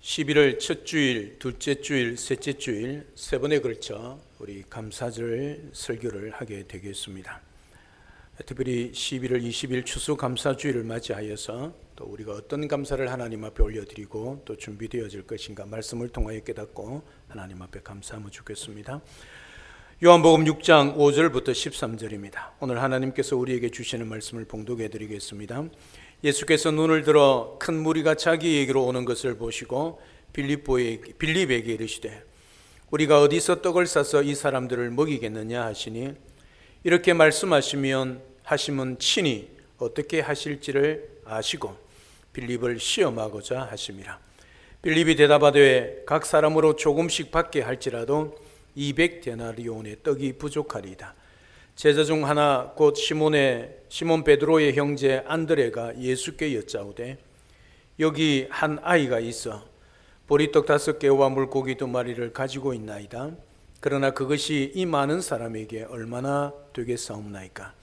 11월 첫 주일, 둘째 주일, 셋째 주일 세 번에 걸쳐 우리 감사절 설교를 하게 되겠습니다. 특별히 11월 20일 추수감사주일을 맞이하여서 또 우리가 어떤 감사를 하나님 앞에 올려드리고 또 준비되어질 것인가 말씀을 통하여 깨닫고 하나님 앞에 감사하면 좋겠습니다. 요한복음 6장 5절부터 13절입니다. 오늘 하나님께서 우리에게 주시는 말씀을 봉독해 드리겠습니다. 예수께서 눈을 들어 큰 무리가 자기에게로 오는 것을 보시고 빌립에게 이르시되 우리가 어디서 떡을 싸서 이 사람들을 먹이겠느냐 하시니 이렇게 말씀하시면 친히 어떻게 하실지를 아시고 빌립을 시험하고자 하심이라. 빌립이 대답하되 각 사람으로 조금씩 받게 할지라도 200데나리온의 떡이 부족하리이다. 제자 중 하나 곧 시몬 베드로의 형제 안드레가 예수께 여짜오되 여기 한 아이가 있어 보리떡 5개와 물고기 2마리를 가지고 있나이다. 그러나 그것이 이 많은 사람에게 얼마나 되겠사옵나이까.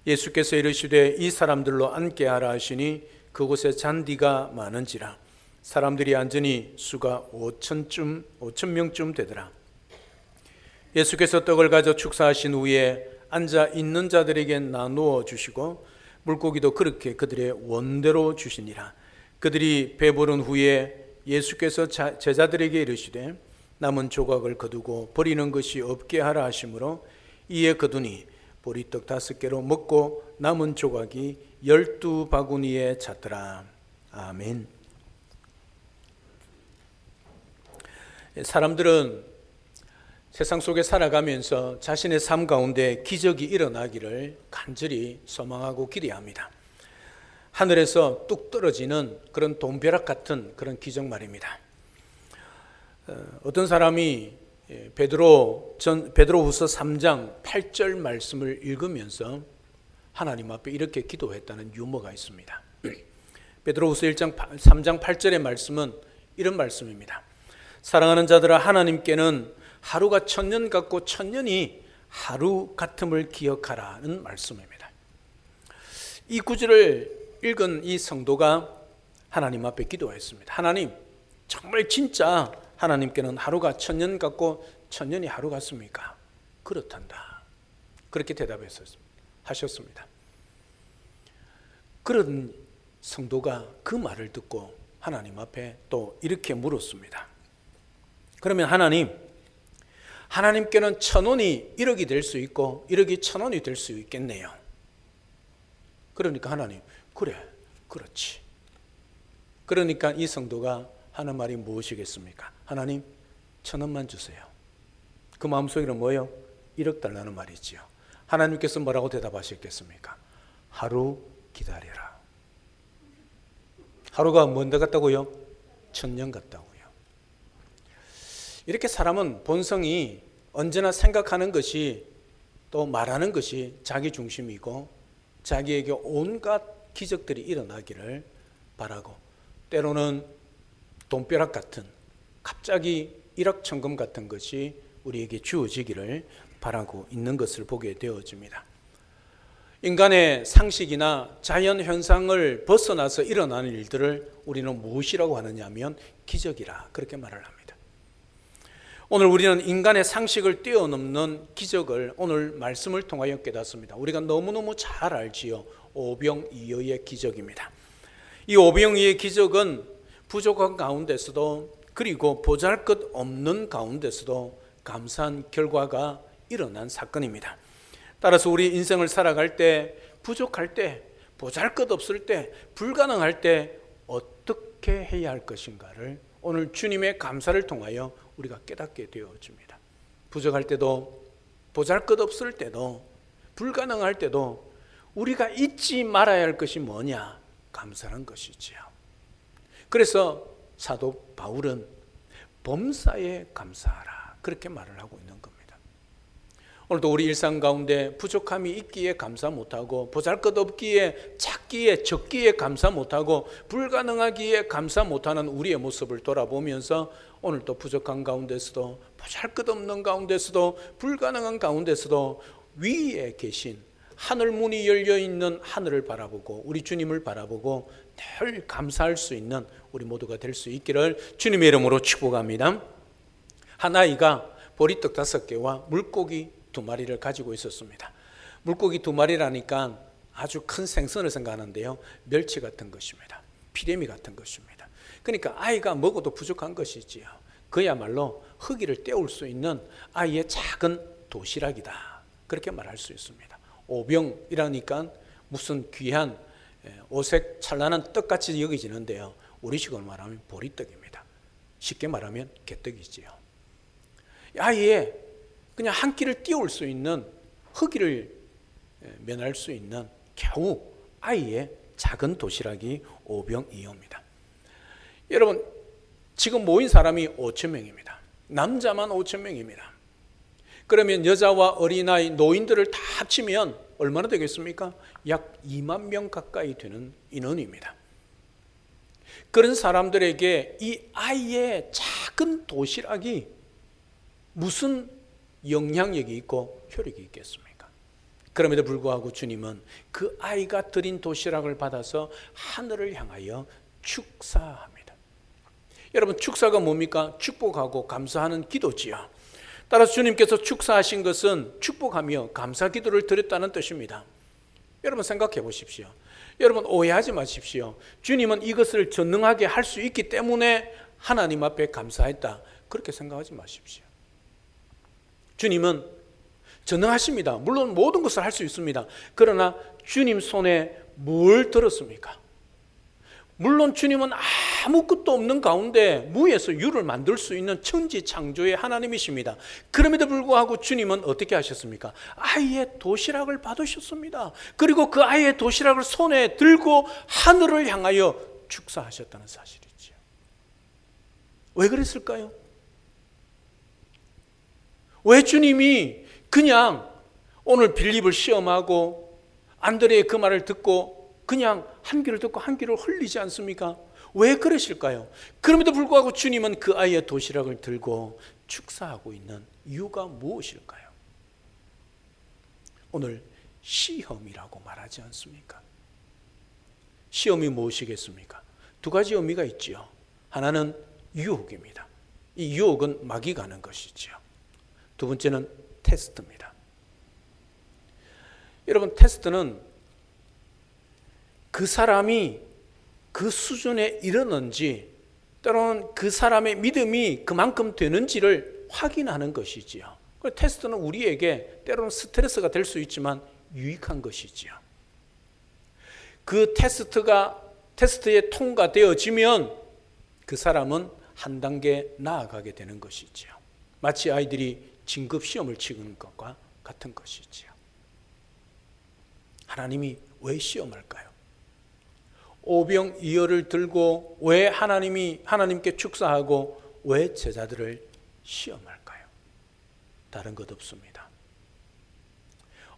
예수께서 이르시되 이 사람들로 앉게 하라 하시니 그곳에 잔디가 많은지라 사람들이 앉으니 수가 5,000명쯤 되더라. 예수께서 떡을 가져 축사하신 후에 앉아 있는 자들에게 나누어 주시고 물고기도 그렇게 그들의 원대로 주시니라. 그들이 배부른 후에 예수께서 제자들에게 이르시되 남은 조각을 거두고 버리는 것이 없게 하라 하시므로 이에 거두니 보리떡 5개로 먹고 남은 조각이 12바구니에 찼더라. 아멘. 사람들은 세상 속에 살아가면서 자신의 삶 가운데 기적이 일어나기를 간절히 소망하고 기대합니다. 하늘에서 뚝 떨어지는 그런 돈벼락 같은 그런 기적 말입니다. 어떤 사람이 베드로후서 3장 8절 말씀을 읽으면서 하나님 앞에 이렇게 기도했다는 유머가 있습니다. 베드로후서 3장 8절의 말씀은 이런 말씀입니다. 사랑하는 자들아, 하나님께는 하루가 1000년 같고 1000년이 하루 같음을 기억하라는 말씀입니다. 이 구절을 읽은 이 성도가 하나님 앞에 기도했습니다. 하나님, 정말 진짜 하나님께는 하루가 1000년 같고 1000년이 하루 같습니까? 그렇단다. 그렇게 하셨습니다. 그런 성도가 그 말을 듣고 하나님 앞에 또 이렇게 물었습니다. 그러면 하나님께는 1000원이 1억이 될 수 있고 1억이 1000원이 될 수 있겠네요. 그러니까 하나님, 그래, 그렇지. 그러니까 이 성도가 하는 말이 무엇이겠습니까? 하나님, 1000원만 주세요. 그 마음속에는 뭐예요? 1억 달라는 말이지요. 하나님께서 뭐라고 대답하셨겠습니까? 하루 기다려라. 하루가 뭔데 같다고요? 1000년 같다고요. 이렇게 사람은 본성이 언제나 생각하는 것이 또 말하는 것이 자기 중심이고 자기에게 온갖 기적들이 일어나기를 바라고 때로는 돈벼락 같은 갑자기 일확천금 같은 것이 우리에게 주어지기를 바라고 있는 것을 보게 되어집니다. 인간의 상식이나 자연 현상을 벗어나서 일어나는 일들을 우리는 무엇이라고 하느냐 하면 기적이라 그렇게 말을 합니다. 오늘 우리는 인간의 상식을 뛰어넘는 기적을 오늘 말씀을 통하여 깨닫습니다. 우리가 너무너무 잘 알지요. 오병이어의 기적입니다. 이 오병이어의 기적은 부족한 가운데서도 그리고 보잘것없는 가운데서도 감사한 결과가 일어난 사건입니다. 따라서 우리 인생을 살아갈 때 부족할 때 보잘것없을 때 불가능할 때 어떻게 해야 할 것인가를 오늘 주님의 감사를 통하여 우리가 깨닫게 되어집니다. 부족할 때도 보잘것없을 때도 불가능할 때도 우리가 잊지 말아야 할 것이 뭐냐? 감사한 것이지요. 그래서 사도 바울은 범사에 감사하라 그렇게 말을 하고 있는 겁니다. 오늘도 우리 일상 가운데 부족함이 있기에 감사 못하고 보잘것없기에 작기에 적기에 감사 못하고 불가능하기에 감사 못하는 우리의 모습을 돌아보면서 오늘도 부족한 가운데서도 보잘것없는 가운데서도 불가능한 가운데서도 위에 계신 하늘 문이 열려 있는 하늘을 바라보고 우리 주님을 바라보고 늘 감사할 수 있는 우리 모두가 될 수 있기를 주님의 이름으로 축복합니다. 한 아이가 보리떡 5개와 물고기 2마리를 가지고 있었습니다. 물고기 2마리라니까 아주 큰 생선을 생각하는데요, 멸치 같은 것입니다. 피레미 같은 것입니다. 그러니까 아이가 먹어도 부족한 것이지요. 그야말로 허기를 때울 수 있는 아이의 작은 도시락이다, 그렇게 말할 수 있습니다. 오병이라니까 무슨 귀한 오색 찬란한 떡같이 여겨지는데요, 우리식으로 말하면 보리떡입니다. 쉽게 말하면 개떡이지요. 아이의 그냥 한 끼를 띄울 수 있는, 허기를 면할 수 있는 겨우 아이의 작은 도시락이 오병이어입니다. 여러분, 지금 모인 사람이 5,000명입니다. 남자만 5,000명입니다. 그러면 여자와 어린아이, 노인들을 다 합치면 얼마나 되겠습니까? 약 2만 명 가까이 되는 인원입니다. 그런 사람들에게 이 아이의 작은 도시락이 무슨 영향력이 있고 효력이 있겠습니까? 그럼에도 불구하고 주님은 그 아이가 드린 도시락을 받아서 하늘을 향하여 축사합니다. 여러분, 축사가 뭡니까? 축복하고 감사하는 기도지요. 따라서 주님께서 축사하신 것은 축복하며 감사 기도를 드렸다는 뜻입니다. 여러분, 생각해 보십시오. 여러분, 오해하지 마십시오. 주님은 이것을 전능하게 할 수 있기 때문에 하나님 앞에 감사했다, 그렇게 생각하지 마십시오. 주님은 전능하십니다. 물론 모든 것을 할 수 있습니다. 그러나 주님 손에 뭘 들었습니까? 물론 주님은 아무것도 없는 가운데 무에서 유를 만들 수 있는 천지창조의 하나님이십니다. 그럼에도 불구하고 주님은 어떻게 하셨습니까? 아이의 도시락을 받으셨습니다. 그리고 그 아이의 도시락을 손에 들고 하늘을 향하여 축사하셨다는 사실이죠. 왜 그랬을까요? 왜 주님이 그냥 오늘 빌립을 시험하고 안드레의 그 말을 듣고 그냥 한 귀를 듣고 한 귀를 흘리지 않습니까? 왜 그러실까요? 그럼에도 불구하고 주님은 그 아이의 도시락을 들고 축사하고 있는 이유가 무엇일까요? 오늘 시험이라고 말하지 않습니까? 시험이 무엇이겠습니까? 2가지 의미가 있지요. 하나는 유혹입니다. 이 유혹은 막이 가는 것이지요. 2번째는 테스트입니다. 여러분, 테스트는 그 사람이 그 수준에 이르는지, 때로는 그 사람의 믿음이 그만큼 되는지를 확인하는 것이지요. 테스트는 우리에게 때로는 스트레스가 될 수 있지만 유익한 것이지요. 그 테스트에 통과되어지면 그 사람은 한 단계 나아가게 되는 것이지요. 마치 아이들이 진급 시험을 치는 것과 같은 것이지요. 하나님이 왜 시험할까요? 오병이어를 들고 왜 하나님께 축사하고 왜 제자들을 시험할까요? 다른 것 없습니다.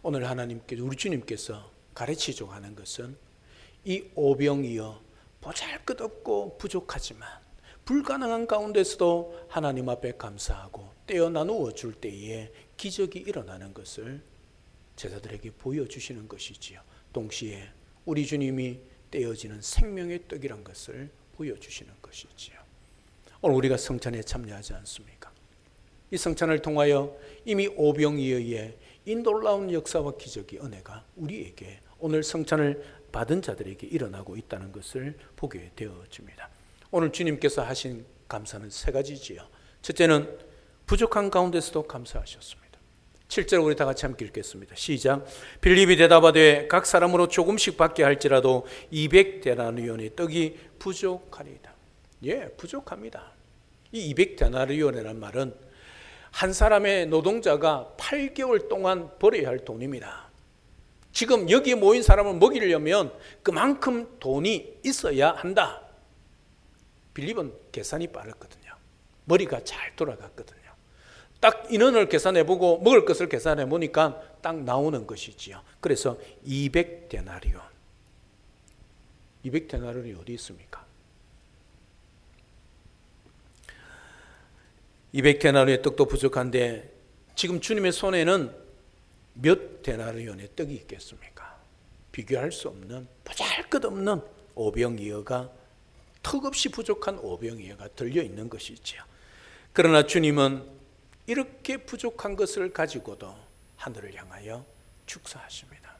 오늘 우리 주님께서 가르치려고 하는 것은 이 오병이어, 보잘것없고 부족하지만 불가능한 가운데서도 하나님 앞에 감사하고 떼어 나누어 줄 때에 기적이 일어나는 것을 제자들에게 보여주시는 것이지요. 동시에 우리 주님이 떼어지는 생명의 떡이란 것을 보여주시는 것이지요. 오늘 우리가 성찬에 참여하지 않습니까? 이 성찬을 통하여 이미 오병이어의 이 놀라운 역사와 기적의 은혜가 우리에게 오늘 성찬을 받은 자들에게 일어나고 있다는 것을 보게 되어집니다. 오늘 주님께서 하신 감사는 3가지지요. 첫째는 부족한 가운데서도 감사하셨습니다. 7절 우리 다 같이 함께 읽겠습니다. 시작. 빌립이 대답하되 각 사람으로 조금씩 받게 할지라도 200데나리온의 떡이 부족하리이다. 예, 부족합니다. 이 200데나리온이라는 말은 한 사람의 노동자가 8개월 동안 벌어야 할 돈입니다. 지금 여기에 모인 사람을 먹이려면 그만큼 돈이 있어야 한다. 빌립은 계산이 빠르거든요. 머리가 잘 돌아갔거든요. 딱 인원을 계산해보고 먹을 것을 계산해보니까 딱 나오는 것이지요. 그래서 200데나리온. 200데나리온이 어디 있습니까? 200데나리온의 떡도 부족한데 지금 주님의 손에는 몇 데나리온의 떡이 있겠습니까? 비교할 수 없는 보잘것없는 오병이어가 턱없이 부족한 오병이어가 들려있는 것이지요. 그러나 주님은 이렇게 부족한 것을 가지고도 하늘을 향하여 축사하십니다.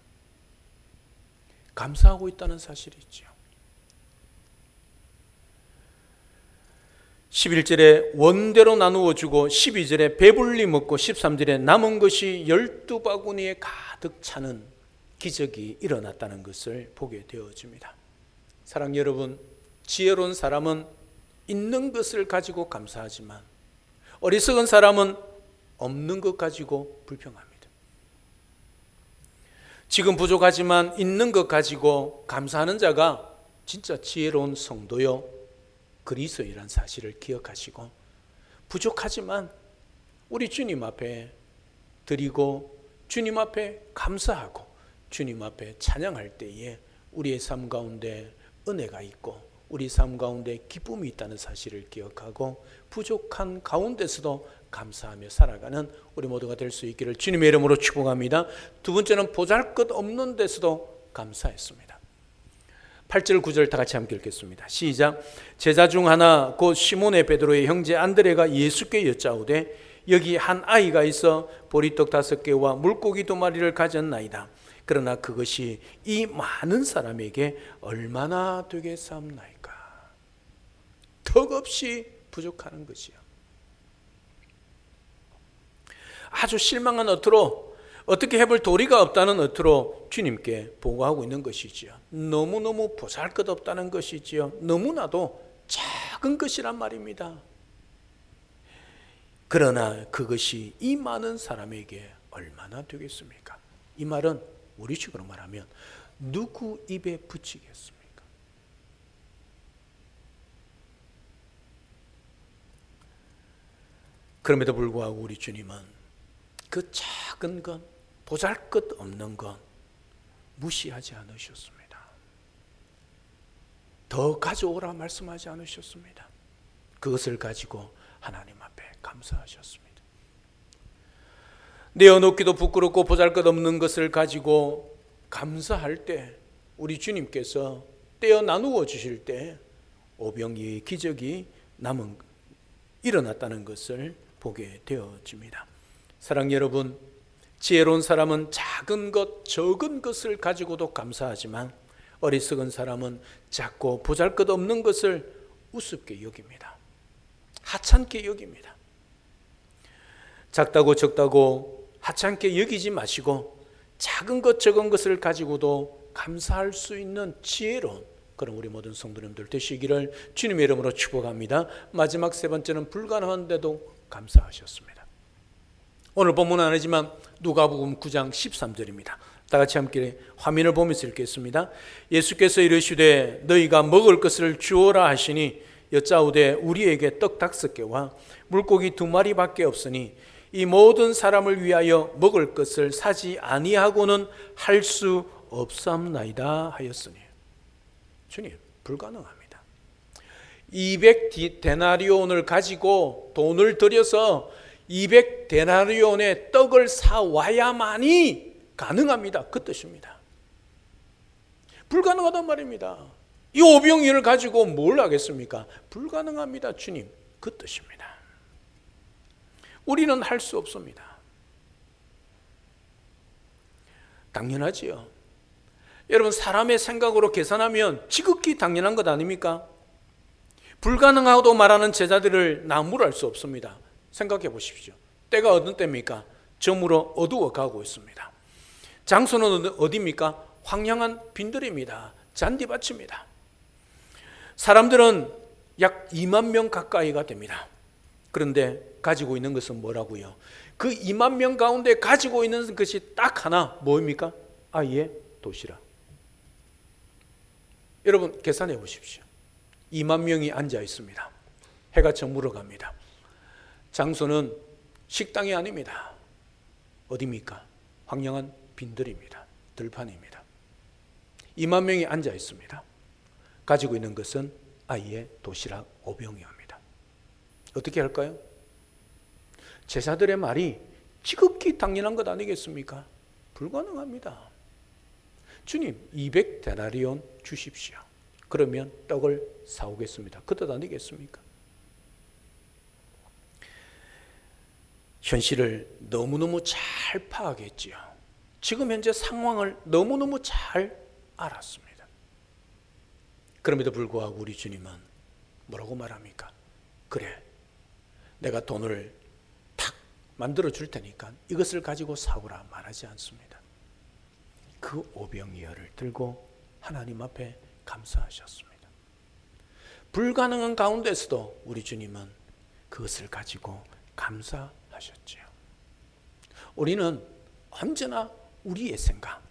감사하고 있다는 사실이지요. 11절에 원대로 나누어 주고 12절에 배불리 먹고 13절에 남은 것이 12바구니에 가득 차는 기적이 일어났다는 것을 보게 되어집니다. 사랑 여러분, 지혜로운 사람은 있는 것을 가지고 감사하지만 어리석은 사람은 없는 것 가지고 불평합니다. 지금 부족하지만 있는 것 가지고 감사하는 자가 진짜 지혜로운 성도요 그리스도인이라는 사실을 기억하시고, 부족하지만 우리 주님 앞에 드리고 주님 앞에 감사하고 주님 앞에 찬양할 때에 우리의 삶 가운데 은혜가 있고 우리 삶 가운데 기쁨이 있다는 사실을 기억하고 부족한 가운데서도 감사하며 살아가는 우리 모두가 될 수 있기를 주님의 이름으로 축복합니다. 두 번째는 보잘것없는 데서도 감사했습니다. 8절 9절 다 같이 함께 읽겠습니다. 시작. 제자 중 하나 곧 시몬의 베드로의 형제 안드레가 예수께 여짜오되 여기 한 아이가 있어 보리떡 5개와 물고기 2마리를 가졌나이다. 그러나 그것이 이 많은 사람에게 얼마나 되겠사옵나이까. 턱없이 부족하는 것이요. 아주 실망한 어투로, 어떻게 해볼 도리가 없다는 어투로 주님께 보고하고 있는 것이지요. 너무너무 보잘것없다는 것이지요. 너무나도 작은 것이란 말입니다. 그러나 그것이 이 많은 사람에게 얼마나 되겠습니까? 이 말은 우리식으로 말하면 누구 입에 붙이겠습니까? 그럼에도 불구하고 우리 주님은 그 작은 것, 보잘것없는 것 무시하지 않으셨습니다. 더 가져오라 말씀하지 않으셨습니다. 그것을 가지고 하나님 앞에 감사하셨습니다. 내어놓기도 부끄럽고 보잘것없는 것을 가지고 감사할 때 우리 주님께서 떼어 나누어 주실 때 오병이의 기적이 일어났다는 것을 보게 되어집니다. 사랑 여러분, 지혜로운 사람은 작은 것, 적은 것을 가지고도 감사하지만 어리석은 사람은 작고 보잘것없는 것을 우습게 여깁니다. 하찮게 여깁니다. 작다고 적다고 하찮게 여기지 마시고 작은 것, 적은 것을 가지고도 감사할 수 있는 지혜로운 그런 우리 모든 성도님들 되시기를 주님의 이름으로 축복합니다. 마지막 세 번째는 불가능한데도 감사하셨습니다. 오늘 본문은 아니지만 누가복음 9장 13절입니다. 다 같이 함께 화면을 보면서 읽겠습니다. 예수께서 이르시되 너희가 먹을 것을 주오라 하시니 여짜오되 우리에게 떡 5개와 물고기 2마리밖에 없으니 이 모든 사람을 위하여 먹을 것을 사지 아니하고는 할 수 없사옵나이다 하였으니. 주님, 불가능합니다. 200데나리온을 가지고 돈을 들여서 200데나리온의 떡을 사와야만이 가능합니다. 그 뜻입니다. 불가능하단 말입니다. 이 오병이어를 가지고 뭘 하겠습니까? 불가능합니다. 주님, 그 뜻입니다. 우리는 할 수 없습니다. 당연하지요. 여러분, 사람의 생각으로 계산하면 지극히 당연한 것 아닙니까? 불가능하다고 말하는 제자들을 나무랄 수 없습니다. 생각해 보십시오. 때가 어떤 때입니까? 저물어 어두워 가고 있습니다. 장소는 어디입니까? 황량한 빈들입니다. 잔디밭입니다. 사람들은 약 2만 명 가까이가 됩니다. 그런데 가지고 있는 것은 뭐라고요? 그 2만 명 가운데 가지고 있는 것이 딱 하나, 뭐입니까? 아예 도시락. 여러분, 계산해 보십시오. 2만 명이 앉아 있습니다. 해가 저물어 갑니다. 장소는 식당이 아닙니다. 어디입니까? 황량한 빈들입니다. 들판입니다. 2만 명이 앉아 있습니다. 가지고 있는 것은 아예 도시락 5병이옵니다. 어떻게 할까요? 제자들의 말이 지극히 당연한 것 아니겠습니까? 불가능합니다. 주님 200데나리온 주십시오. 그러면 떡을 사오겠습니다. 그 뜻 아니겠습니까? 현실을 너무너무 잘 파악했지요. 지금 현재 상황을 너무너무 잘 알았습니다. 그럼에도 불구하고 우리 주님은 뭐라고 말합니까? 그래, 내가 돈을 탁 만들어 줄 테니까 이것을 가지고 사오라 말하지 않습니다. 그 오병이어를 들고 하나님 앞에 감사하셨습니다. 불가능한 가운데서도 우리 주님은 그것을 가지고 감사하셨지요. 우리는 언제나 우리의 생각,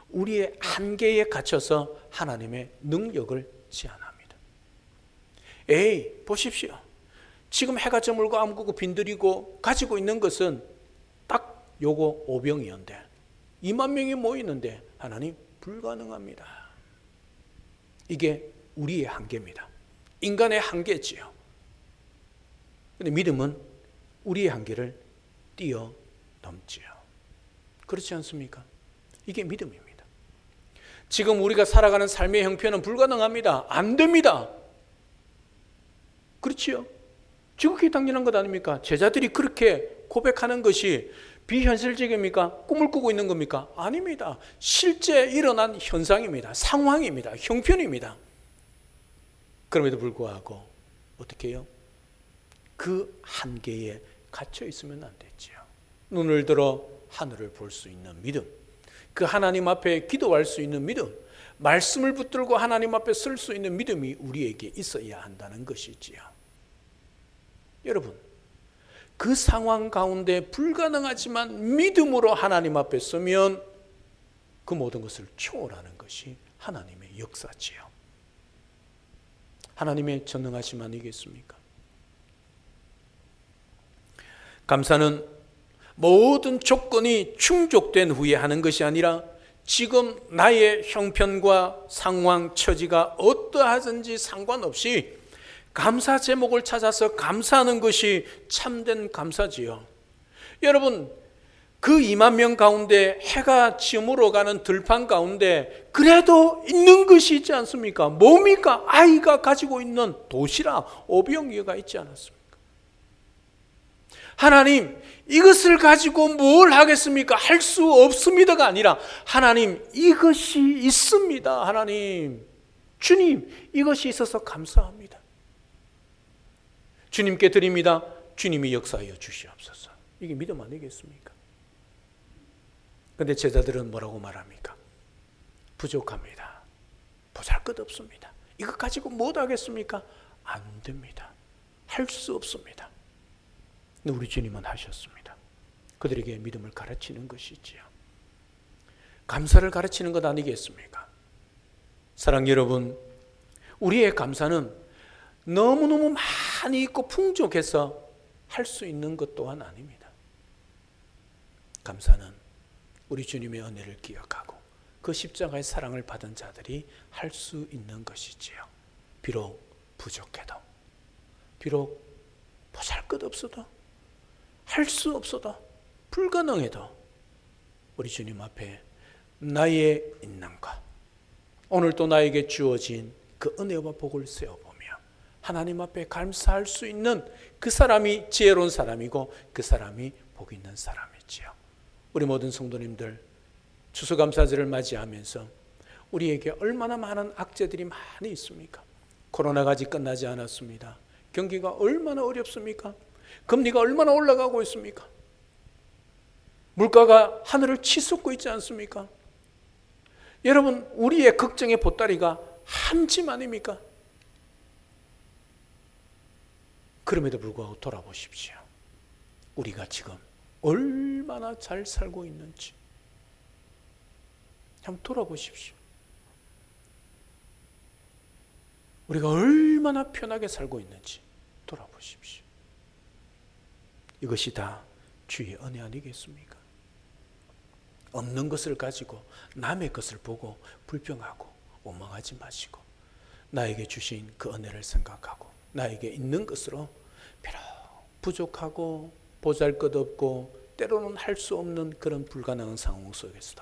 우리의 한계에 갇혀서 하나님의 능력을 제한합니다. 에이, 보십시오. 지금 해가 저물고 아무것도 빈들이고 가지고 있는 것은 딱 요거 오병이어인데 2만 명이 모이는데 하나님 불가능합니다. 이게 우리의 한계입니다. 인간의 한계지요. 그런데 믿음은 우리의 한계를 뛰어넘지요. 그렇지 않습니까? 이게 믿음입니다. 지금 우리가 살아가는 삶의 형편은 불가능합니다. 안 됩니다. 그렇지요? 지극히 당연한 것 아닙니까? 제자들이 그렇게 고백하는 것이 비현실적입니까? 꿈을 꾸고 있는 겁니까? 아닙니다. 실제 일어난 현상입니다. 상황입니다. 형편입니다. 그럼에도 불구하고 어떻게 해요? 그 한계에 갇혀 있으면 안 되지요. 눈을 들어 하늘을 볼 수 있는 믿음, 그 하나님 앞에 기도할 수 있는 믿음, 말씀을 붙들고 하나님 앞에 설 수 있는 믿음이 우리에게 있어야 한다는 것이지요. 여러분, 그 상황 가운데 불가능하지만 믿음으로 하나님 앞에 서면 그 모든 것을 초월하는 것이 하나님의 역사지요. 하나님의 전능하심 아니겠습니까? 감사는 모든 조건이 충족된 후에 하는 것이 아니라 지금 나의 형편과 상황, 처지가 어떠하든지 상관없이 감사 제목을 찾아서 감사하는 것이 참된 감사지요. 여러분, 그 2만 명 가운데 해가 저물어 가는 들판 가운데 그래도 있는 것이 있지 않습니까? 뭡니까? 아이가 가지고 있는 도시락, 오병이어가 있지 않았습니까? 하나님, 이것을 가지고 뭘 하겠습니까? 할 수 없습니다가 아니라 하나님, 이것이 있습니다. 하나님, 주님, 이것이 있어서 감사합니다. 주님께 드립니다. 주님이 역사하여 주시옵소서. 이게 믿음 아니겠습니까? 그런데 제자들은 뭐라고 말합니까? 부족합니다. 보잘것없습니다. 이거 가지고 못 하겠습니까? 안 됩니다. 할 수 없습니다. 근데 우리 주님은 하셨습니다. 그들에게 믿음을 가르치는 것이지요. 감사를 가르치는 것 아니겠습니까? 사랑 여러분, 우리의 감사는 너무너무 많이 있고 풍족해서 할 수 있는 것 또한 아닙니다. 감사는 우리 주님의 은혜를 기억하고 그 십자가의 사랑을 받은 자들이 할 수 있는 것이지요. 비록 부족해도, 비록 보잘것없어도, 할 수 없어도, 불가능해도 우리 주님 앞에 나의 있는가, 오늘 또 나에게 주어진 그 은혜와 복을 세워보며 하나님 앞에 감사할 수 있는 그 사람이 지혜로운 사람이고 그 사람이 복 있는 사람이지요. 우리 모든 성도님들 추수감사절을 맞이하면서 우리에게 얼마나 많은 악재들이 많이 있습니까? 코로나가 아직 끝나지 않았습니다. 경기가 얼마나 어렵습니까? 금리가 얼마나 올라가고 있습니까? 물가가 하늘을 치솟고 있지 않습니까? 여러분, 우리의 걱정의 보따리가 한 짐 아닙니까? 그럼에도 불구하고 돌아보십시오. 우리가 지금 얼마나 잘 살고 있는지 한번 돌아보십시오. 우리가 얼마나 편하게 살고 있는지 돌아보십시오. 이것이 다 주의 은혜 아니겠습니까? 없는 것을 가지고 남의 것을 보고 불평하고 원망하지 마시고 나에게 주신 그 은혜를 생각하고 나에게 있는 것으로 비록 부족하고 보잘것없고 때로는 할 수 없는 그런 불가능한 상황 속에서도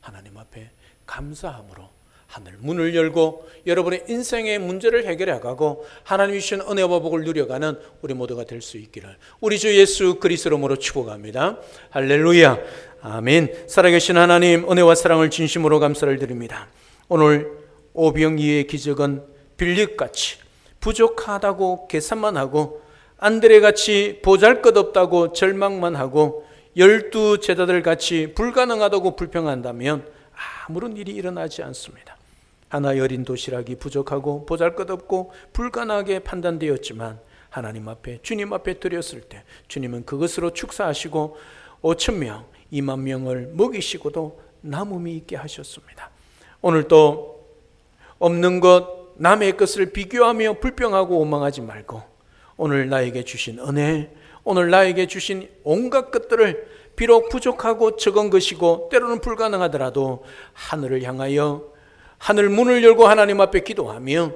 하나님 앞에 감사함으로 하늘 문을 열고 여러분의 인생의 문제를 해결해 가고 하나님이 주신 은혜와 복을 누려가는 우리 모두가 될 수 있기를 우리 주 예수 그리스도로 축복합니다. 할렐루야. 아멘. 살아계신 하나님, 은혜와 사랑을 진심으로 감사를 드립니다. 오늘 오병이의 기적은 빌립같이 부족하다고 계산만 하고 안드레같이 보잘것없다고 절망만 하고 12 제자들같이 불가능하다고 불평한다면 아무런 일이 일어나지 않습니다. 하나의 어린 도시락이 부족하고 보잘것없고 불가능하게 판단되었지만 하나님 앞에 주님 앞에 드렸을 때 주님은 그것으로 축사하시고 5,000명 2만 명을 먹이시고도 남음이 있게 하셨습니다. 오늘 또 없는 것 남의 것을 비교하며 불평하고 원망하지 말고 오늘 나에게 주신 은혜, 오늘 나에게 주신 온갖 것들을 비록 부족하고 적은 것이고 때로는 불가능하더라도 하늘을 향하여 하늘 문을 열고 하나님 앞에 기도하며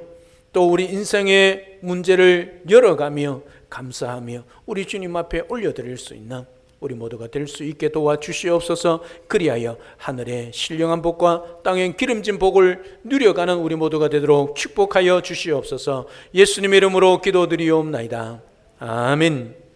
또 우리 인생의 문제를 열어가며 감사하며 우리 주님 앞에 올려드릴 수 있는 우리 모두가 될 수 있게 도와주시옵소서. 그리하여 하늘의 신령한 복과 땅의 기름진 복을 누려가는 우리 모두가 되도록 축복하여 주시옵소서. 예수님의 이름으로 기도드리옵나이다. 아멘.